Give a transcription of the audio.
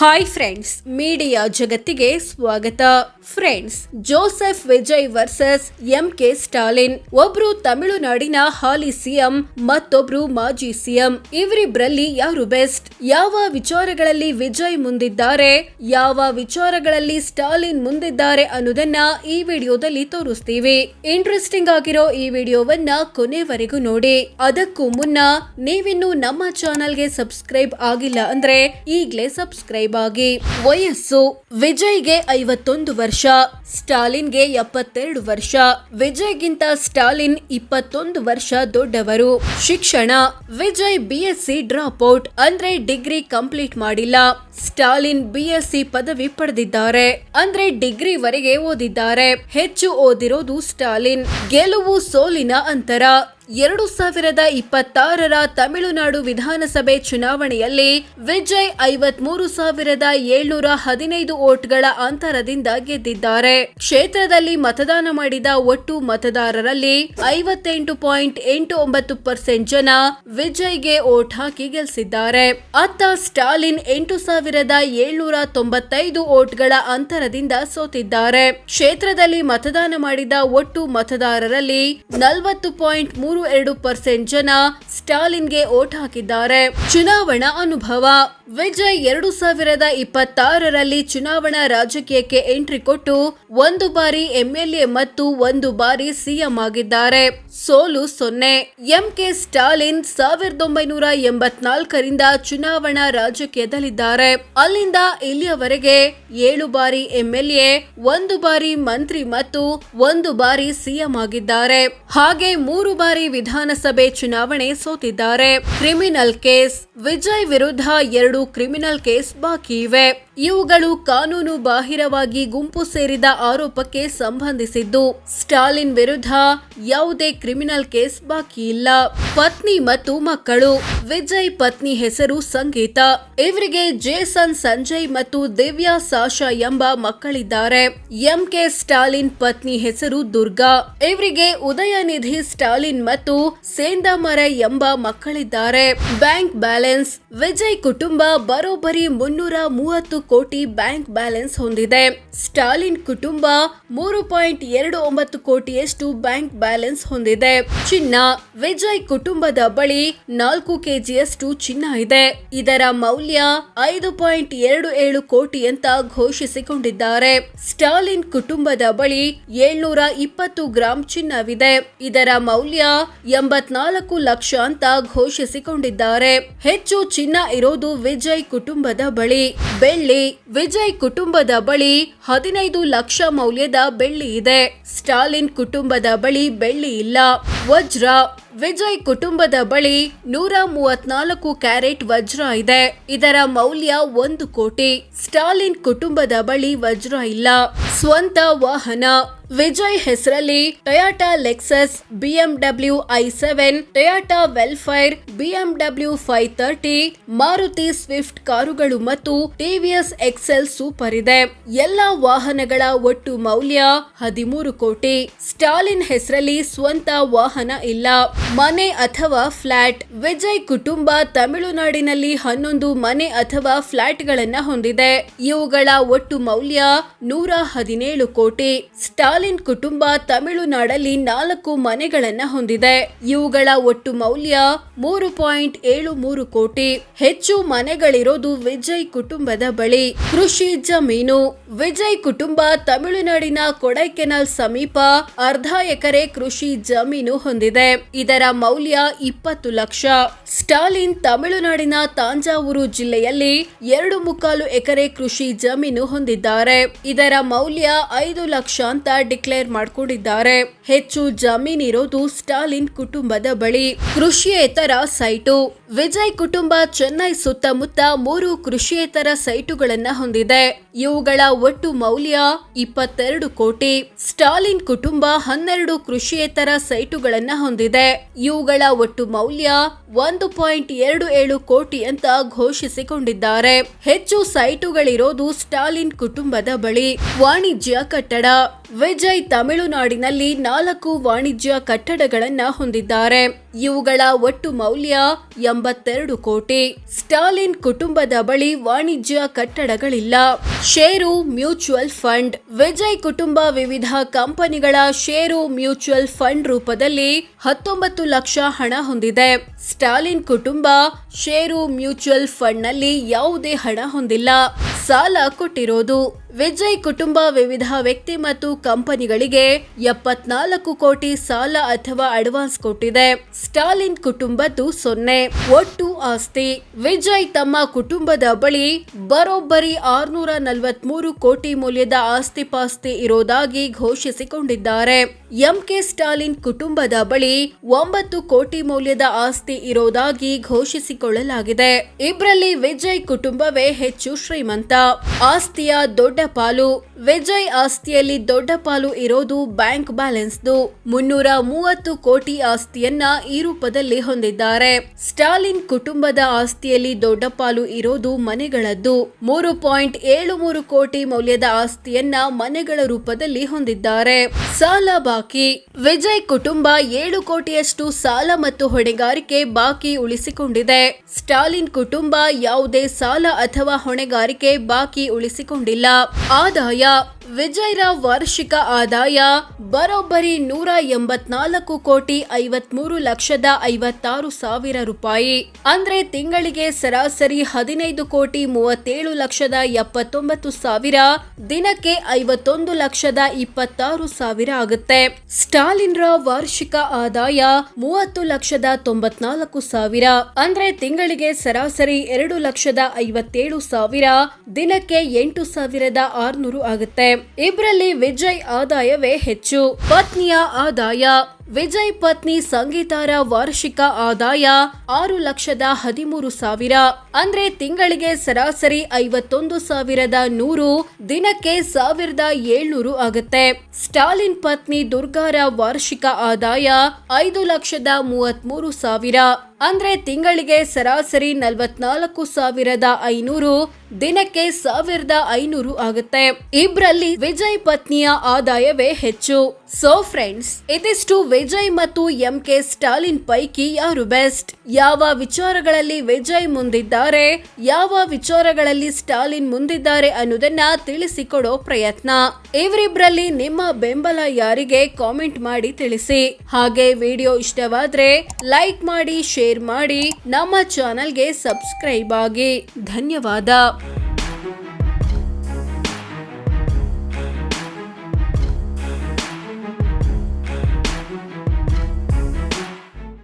Hi friends, media ಜಗತ್ತಿಗೆ ಸ್ವಾಗತ. Friends, Joseph Vijay versus MK Stalin. ಒಬ್ರು ತಮಿಳುನಾಡಿನ ಹಾಲಿ ಸಿಎಂ, ಮತ್ತೊಬ್ರು ಮಾಜಿ ಸಿಎಂ. ಇವರಿಬ್ಬರಲ್ಲಿ ಯಾರು ಬೆಸ್ಟ್? ಯಾವ ವಿಚಾರಗಳಲ್ಲಿ ವಿಜಯ್ ಮುಂದಿದ್ದಾರೆ, ಯಾವ ವಿಚಾರಗಳಲ್ಲಿ ಸ್ಟಾಲಿನ್ ಮುಂದಿದ್ದಾರೆ ಅನ್ನೋದನ್ನ ಈ ವಿಡಿಯೋದಲ್ಲಿ ತೋರಿಸ್ತೀವಿ. ಇಂಟ್ರೆಸ್ಟಿಂಗ್ ಆಗಿರೋ ಈ ವಿಡಿಯೋವನ್ನ ಕೊನೆವರೆಗೂ ನೋಡಿ. ಅದಕ್ಕೂ ಮುನ್ನ ನೀವಿನ್ನು ನಮ್ಮ ಚಾನೆಲ್ಗೆ ಸಬ್ಸ್ಕ್ರೈಬ್ ಆಗಿಲ್ಲ ಅಂದ್ರೆ ಈಗಲೇ ಸಬ್ಸ್ಕ್ರೈಬ್ ಆಗಿ. ವಯಸ್ಸು: ವಿಜಯ್ಗೆ 51 ವರ್ಷ, ಸ್ಟಾಲಿನ್ಗೆ 72 ವರ್ಷ. ವಿಜಯ್ಗಿಂತ ಸ್ಟಾಲಿನ್ 21 ವರ್ಷ ದೊಡ್ಡವರು. ಶಿಕ್ಷಣ: ವಿಜಯ್ BSc ಡ್ರಾಪ್ ಔಟ್, ಅಂದ್ರೆ ಡಿಗ್ರಿ ಕಂಪ್ಲೀಟ್ ಮಾಡಿಲ್ಲ. ಸ್ಟಾಲಿನ್ BSc ಪದವಿ ಪಡೆದಿದ್ದಾರೆ, ಅಂದ್ರೆ ಡಿಗ್ರಿ ವರೆಗೆ ಓದಿದ್ದಾರೆ. ಹೆಚ್ಚು ಓದಿರೋದು ಸ್ಟಾಲಿನ್. ಗೆಲುವು ಸೋಲಿನ ಅಂತರ: 2026ರ ತಮಿಳುನಾಡು ವಿಧಾನಸಭೆ ಚುನಾವಣೆಯಲ್ಲಿ ವಿಜಯ್ 53,715 ವೋಟ್ಗಳ ಅಂತರದಿಂದ ಗೆದ್ದಿದ್ದಾರೆ. ಕ್ಷೇತ್ರದಲ್ಲಿ ಮತದಾನ ಮಾಡಿದ ಒಟ್ಟು ಮತದಾರರಲ್ಲಿ 58.89% ಜನ ವಿಜಯ್ಗೆ ವೋಟ್ ಹಾಕಿ ಗೆಲ್ಲಿಸಿದ್ದಾರೆ. ಅತ್ತ ಸ್ಟಾಲಿನ್ 8,795 ವೋಟ್ಗಳ ಅಂತರದಿಂದ ಸೋತಿದ್ದಾರೆ. ಕ್ಷೇತ್ರದಲ್ಲಿ ಮತದಾನ ಮಾಡಿದ ಒಟ್ಟು ಮತದಾರರಲ್ಲಿ 40.32% ಜನ ಸ್ಟಾಲಿನ್ಗೆ ವೋಟ್ ಹಾಕಿದ್ದಾರೆ. ಚುನಾವಣಾ ಅನುಭವ: ವಿಜಯ್ 2026ರಲ್ಲಿ ಚುನಾವಣಾ ರಾಜಕೀಯಕ್ಕೆ ಎಂಟ್ರಿ ಕೊಟ್ಟು 1 ಬಾರಿ MLA ಮತ್ತು 1 ಬಾರಿ ಸಿಎಂ ಆಗಿದ್ದಾರೆ. ಸೋಲು 0. ಎಂಕೆ ಸ್ಟಾಲಿನ್ 1984ರಿಂದ ಚುನಾವಣಾ ರಾಜಕೀಯದಲ್ಲಿದ್ದಾರೆ. ಅಲ್ಲಿಂದ ಇಲ್ಲಿಯವರೆಗೆ 7 ಬಾರಿ MLA, 1 ಬಾರಿ ಮಂತ್ರಿ ಮತ್ತು 1 ಬಾರಿ ಸಿಎಂ ಆಗಿದ್ದಾರೆ. ಹಾಗೆ 3 ಬಾರಿ ವಿಧಾನಸಭೆ ಚುನಾವಣೆ ಸೋತಿದ್ದಾರೆ. ಕ್ರಿಮಿನಲ್ ಕೇಸ್: ವಿಜಯ್ ವಿರುದ್ಧ 2 ಕ್ರಿಮಿನಲ್ ಕೇಸ್ ಬಾಕಿ ಇವೆ. ಇವುಗಳು ಕಾನೂನು ಬಾಹಿರವಾಗಿ ಗುಂಪು ಸೇರಿದ ಆರೋಪಕ್ಕೆ ಸಂಬಂಧಿಸಿದ್ದು. ಸ್ಟಾಲಿನ್ ವಿರುದ್ಧ ಯಾವುದೇ ಕ್ರಿಮಿನಲ್ ಕೇಸ್ ಬಾಕಿ ಇಲ್ಲ. ಪತ್ನಿ ಮತ್ತು ಮಕ್ಕಳು: ವಿಜಯ್ ಪತ್ನಿ ಹೆಸರು ಸಂಗೀತ. ಇವರಿಗೆ ಜೇಸನ್ ಸಂಜಯ್ ಮತ್ತು ದಿವ್ಯಾ ಸಾಶಾ ಎಂಬ ಮಕ್ಕಳಿದ್ದಾರೆ. ಎಂಕೆ ಸ್ಟಾಲಿನ್ ಪತ್ನಿ ಹೆಸರು ದುರ್ಗಾ. ಇವರಿಗೆ ಉದಯನಿಧಿ ಸ್ಟಾಲಿನ್ ಮತ್ತು ಸೇಂದಾಮರೈ ಎಂಬ ಮಕ್ಕಳಿದ್ದಾರೆ. ಬ್ಯಾಂಕ್ ಬ್ಯಾಲೆನ್ಸ್: ವಿಜಯ್ ಕುಟುಂಬ ಬರೋಬ್ಬರಿ 330 ಕೋಟಿ ಬ್ಯಾಂಕ್ ಬ್ಯಾಲೆನ್ಸ್ ಹೊಂದಿದೆ. ಸ್ಟಾಲಿನ್ ಕುಟುಂಬ 3.29 ಕೋಟಿಯಷ್ಟು ಬ್ಯಾಂಕ್ ಬ್ಯಾಲೆನ್ಸ್ ಹೊಂದಿದೆ. ಚಿನ್ನ: ವಿಜಯ್ ಕುಟುಂಬದ ಬಳಿ 4 ಕೆಜಿಯಷ್ಟು ಚಿನ್ನ ಇದೆ. ಇದರ ಮೌಲ್ಯ 5.27 ಕೋಟಿ ಅಂತ ಘೋಷಿಸಿಕೊಂಡಿದ್ದಾರೆ. ಸ್ಟಾಲಿನ್ ಕುಟುಂಬದ ಬಳಿ 720 ಗ್ರಾಂ ಚಿನ್ನವಿದೆ. ಇದರ ಮೌಲ್ಯ 84 ಲಕ್ಷ ಅಂತ ಘೋಷಿಸಿಕೊಂಡಿದ್ದಾರೆ. ಹೆಚ್ಚು ಚಿನ್ನ ಇರೋದು ವಿಜಯ್ ಕುಟುಂಬದ ಬಳಿ. ಬೆಳ್ಳಿ: ವಿಜಯ್ ಕುಟುಂಬದ ಬಳಿ 15 ಲಕ್ಷ ಮೌಲ್ಯದ ಬೆಳ್ಳಿ ಇದೆ. ಸ್ಟಾಲಿನ್ ಕುಟುಂಬದ ಬಳಿ ಬೆಳ್ಳಿ ಇಲ್ಲ. ವಜ್ರ: ವಿಜಯ್ ಕುಟುಂಬದ ಬಳಿ 134 ಕ್ಯಾರೆಟ್ ವಜ್ರ ಇದೆ. ಇದರ ಮೌಲ್ಯ 1 ಕೋಟಿ. ಸ್ಟಾಲಿನ್ ಕುಟುಂಬದ ಬಳಿ ವಜ್ರ ಇಲ್ಲ. ಸ್ವಂತ ವಾಹನ: ವಿಜಯ್ ಹೆಸರಲ್ಲಿ Toyota Lexus, BMW i7, Toyota Vellfire, BMW 530, Maruti Swift ಕಾರುಗಳು ಮತ್ತು TVS XL ಸೂಪರ್ ಇದೆ. ಎಲ್ಲಾ ವಾಹನಗಳ ಒಟ್ಟು ಮೌಲ್ಯ 13 ಕೋಟಿ. ಸ್ಟಾಲಿನ್ ಹೆಸರಲ್ಲಿ ಸ್ವಂತ ವಾಹನ ಇಲ್ಲ. ಮನೆ ಅಥವಾ ಫ್ಲಾಟ್: ವಿಜಯ್ ಕುಟುಂಬ ತಮಿಳುನಾಡಿನಲ್ಲಿ 11 ಮನೆ ಅಥವಾ ಫ್ಲಾಟ್ಗಳನ್ನ ಹೊಂದಿದೆ. ಇವುಗಳ ಒಟ್ಟು ಮೌಲ್ಯ 117 ಕೋಟಿ. ಸ್ಟಾಲಿನ್ ಕುಟುಂಬ ತಮಿಳುನಾಡಲ್ಲಿ 4 ಮನೆಗಳನ್ನ ಹೊಂದಿದೆ. ಇವುಗಳ ಒಟ್ಟು ಮೌಲ್ಯ 3.73 ಕೋಟಿ. ಹೆಚ್ಚು ಮನೆಗಳಿರೋದು ವಿಜಯ್ ಕುಟುಂಬದ ಬಳಿ. ಕೃಷಿ ಜಮೀನು: ವಿಜಯ್ ಕುಟುಂಬ ತಮಿಳುನಾಡಿನ ಕೊಡೈಕೆನಾಲ್ ಸಮೀಪ 1/2 ಎಕರೆ ಕೃಷಿ ಜಮೀನು ಹೊಂದಿದೆ. ಇದರ ಮೌಲ್ಯ 20 ಲಕ್ಷ. ಸ್ಟಾಲಿನ್ ತಮಿಳುನಾಡಿನ ತಾಂಜಾವೂರು ಜಿಲ್ಲೆಯಲ್ಲಿ 2.25 ಎಕರೆ ಕೃಷಿ ಜಮೀನು ಹೊಂದಿದ್ದಾರೆ. ಇದರ ಮೌಲ್ಯ 5 ಲಕ್ಷ ಅಂತ ಡಿಕ್ಲೇರ್ ಮಾಡಿಕೊಂಡಿದ್ದಾರೆ. ಹೆಚ್ಚು ಜಮೀನಿರೋದು ಸ್ಟಾಲಿನ್ ಕುಟುಂಬದ ಬಳಿ. ಕೃಷಿಯೇತರ ಸೈಟು: ವಿಜಯ್ ಕುಟುಂಬ ಚೆನ್ನೈ ಸುತ್ತಮುತ್ತ 3 ಕೃಷಿಯೇತರ ಸೈಟುಗಳನ್ನ ಹೊಂದಿದೆ. ಇವುಗಳ ಒಟ್ಟು ಮೌಲ್ಯ 22 ಕೋಟಿ. ಸ್ಟಾಲಿನ್ ಕುಟುಂಬ 12 ಕೃಷಿಯೇತರ ಸೈಟುಗಳನ್ನ ಹೊಂದಿದೆ. ಇವುಗಳ ಒಟ್ಟು ಮೌಲ್ಯ 1.27 ಕೋಟಿ ಅಂತ ಘೋಷಿಸಿಕೊಂಡಿದ್ದಾರೆ. ಹೆಚ್ಚು ಸೈಟುಗಳಿರೋದು ಸ್ಟಾಲಿನ್ ಕುಟುಂಬದ ಬಳಿ. ವಾಣಿಜ್ಯ ಕಟ್ಟಡ: ವಿಜಯ್ ತಮಿಳುನಾಡಿನಲ್ಲಿ 4 ವಾಣಿಜ್ಯ ಕಟ್ಟಡಗಳನ್ನ ಹೊಂದಿದ್ದಾರೆ. ಇವುಗಳ ಒಟ್ಟು ಮೌಲ್ಯ 92 ಕೋಟಿ. ಸ್ಟಾಲಿನ್ ಕುಟುಂಬದ ಬಳಿ ವಾಣಿಜ್ಯ ಕಟ್ಟಡಗಳಿಲ್ಲ. ಷೇರು ಮ್ಯೂಚುವಲ್ ಫಂಡ್. ವಿಜಯ್ ಕುಟುಂಬ ವಿವಿಧ ಕಂಪನಿಗಳ ಷೇರು ಮ್ಯೂಚುವಲ್ ಫಂಡ್ ರೂಪದಲ್ಲಿ 19 ಲಕ್ಷ ಹಣ ಹೊಂದಿದೆ. ಸ್ಟಾಲಿನ್ ಕುಟುಂಬ ಷೇರು ಮ್ಯೂಚುವಲ್ ಫಂಡ್ನಲ್ಲಿ ಯಾವುದೇ ಹಣ ಹೊಂದಿಲ್ಲ. ಸಾಲ ಕೊಟ್ಟಿರೋದು. ವಿಜಯ್ ಕುಟುಂಬ ವಿವಿಧ ವ್ಯಕ್ತಿ ಮತ್ತು ಕಂಪನಿಗಳಿಗೆ 74 ಕೋಟಿ ಸಾಲ ಅಥವಾ ಅಡ್ವಾನ್ಸ್ ಕೊಟ್ಟಿದೆ. ಸ್ಟಾಲಿನ್ ಕುಟುಂಬದ್ದು 0. ಒಟ್ಟು ಆಸ್ತಿ. ವಿಜಯ್ ತಮ್ಮ ಕುಟುಂಬದ ಬಳಿ ಬರೋಬ್ಬರಿ 643 ಕೋಟಿ ಮೌಲ್ಯದ ಆಸ್ತಿಪಾಸ್ತಿ ಇರೋದಾಗಿ ಘೋಷಿಸಿಕೊಂಡಿದ್ದಾರೆ. ಎಂಕೆ ಸ್ಟಾಲಿನ್ ಕುಟುಂಬದ ಬಳಿ 9 ಕೋಟಿ ಮೌಲ್ಯದ ಆಸ್ತಿ ಇರೋದಾಗಿ ಘೋಷಿಸಿಕೊಳ್ಳಲಾಗಿದೆ. ಇಬ್ಬರಲ್ಲಿ ವಿಜಯ್ ಕುಟುಂಬವೇ ಹೆಚ್ಚು ಶ್ರೀಮಂತ. ಆಸ್ತಿಯ ದೊಡ್ಡ ಪಾಲು. ವಿಜಯ್ ಆಸ್ತಿಯಲ್ಲಿ ದೊಡ್ಡ ಪಾಲು ಇರೋದು ಬ್ಯಾಂಕ್ ಬ್ಯಾಲೆನ್ಸ್ದು. 330 ಕೋಟಿ ಆಸ್ತಿಯನ್ನ ಈ ರೂಪದಲ್ಲಿ ಹೊಂದಿದ್ದಾರೆ. ಸ್ಟಾಲಿನ್ ಕುಟುಂಬದ ಆಸ್ತಿಯಲ್ಲಿ ದೊಡ್ಡ ಪಾಲು ಇರೋದು ಮನೆಗಳದ್ದು. 3.73 ಕೋಟಿ ಮೌಲ್ಯದ ಆಸ್ತಿಯನ್ನ ಮನೆಗಳ ರೂಪದಲ್ಲಿ ಹೊಂದಿದ್ದಾರೆ. ಸಾಲ ಬಾಕಿ. ವಿಜಯ್ ಕುಟುಂಬ 7 ಕೋಟಿಯಷ್ಟು ಸಾಲ ಮತ್ತು ಹೊಣೆಗಾರಿಕೆ ಬಾಕಿ ಉಳಿಸಿಕೊಂಡಿದೆ. ಸ್ಟಾಲಿನ್ ಕುಟುಂಬ ಯಾವುದೇ ಸಾಲ ಅಥವಾ ಹೊಣೆಗಾರಿಕೆ ಬಾಕಿ ಉಳಿಸಿಕೊಂಡಿಲ್ಲ. ಆದಾಯ. ವಿಜಯ್ರ ವಾರ್ಷಿಕ ಆದಾಯ ಬರೋಬ್ಬರಿ 184 ಕೋಟಿ 53 ಲಕ್ಷದ 56 ಸಾವಿರ ರೂಪಾಯಿ. ಅಂದ್ರೆ ತಿಂಗಳಿಗೆ ಸರಾಸರಿ 15 ಕೋಟಿ 37 ಲಕ್ಷದ 79 ಸಾವಿರ, ದಿನಕ್ಕೆ 51 ಲಕ್ಷದ 26 ಸಾವಿರ ಆಗುತ್ತೆ. ಸ್ಟಾಲಿನ್ರ ವಾರ್ಷಿಕ ಆದಾಯ 30 ಲಕ್ಷದ 94 ಸಾವಿರ, ಅಂದ್ರೆ ತಿಂಗಳಿಗೆ ಸರಾಸರಿ 2 ಲಕ್ಷದ 57 ಸಾವಿರ, ದಿನಕ್ಕೆ 8 ಸಾವಿರದ 600 ಆಗುತ್ತೆ. ಇಬ್ಬರಲ್ಲಿ ವಿಜಯ್ ಆದಾಯವೇ ಹೆಚ್ಚು. ಪತ್ನಿಯ ಆದಾಯ. ವಿಜಯ್ ಪತ್ನಿ ಸಂಗೀತಾರ ವಾರ್ಷಿಕ ಆದಾಯ 6 ಲಕ್ಷದ 13 ಸಾವಿರ, ಅಂದ್ರೆ ತಿಂಗಳಿಗೆ ಸರಾಸರಿ 51 ಸಾವಿರದ 100, ದಿನಕ್ಕೆ 1700 ಆಗುತ್ತೆ. ಸ್ಟಾಲಿನ್ ಪತ್ನಿ ದುರ್ಗಾರ ವಾರ್ಷಿಕ ಆದಾಯ 5 ಲಕ್ಷದ 33 ಸಾವಿರ, ಅಂದ್ರೆ ತಿಂಗಳಿಗೆ ಸರಾಸರಿ 44 ಸಾವಿರದ 500, ದಿನಕ್ಕೆ 1500 ಆಗುತ್ತೆ. ಇಬ್ರಲ್ಲಿ ವಿಜಯ್ ಪತ್ನಿಯ ಆದಾಯವೇ ಹೆಚ್ಚು. ಸೋ ಫ್ರೆಂಡ್ಸ್, ಇದಿಷ್ಟು ವಿಜಯ್ ಮತ್ತು ಎಂಕೆ ಸ್ಟಾಲಿನ್ ಪೈಕಿ ಯಾರು ಬೆಸ್ಟ್, ಯಾವ ವಿಚಾರಗಳಲ್ಲಿ ವಿಜಯ್ ಮುಂದಿದ್ದಾರೆ, ಯಾವ ವಿಚಾರಗಳಲ್ಲಿ ಸ್ಟಾಲಿನ್ ಮುಂದಿದ್ದಾರೆ ಅನ್ನೋದನ್ನ ತಿಳಿಸಿಕೊಡೋ ಪ್ರಯತ್ನ. ಇವರಿಬ್ರಲ್ಲಿ ನಿಮ್ಮ ಬೆಂಬಲ ಯಾರಿಗೆ ಕಾಮೆಂಟ್ ಮಾಡಿ ತಿಳಿಸಿ. ಹಾಗೆ ವಿಡಿಯೋ ಇಷ್ಟವಾದ್ರೆ ಲೈಕ್ ಮಾಡಿ, ಶೇರ್ ಮಾಡಿ, ನಮ್ಮ ಚಾನೆಲ್ಗೆ ಸಬ್ಸ್ಕ್ರೈಬ್ ಆಗಿ. ಧನ್ಯವಾದ.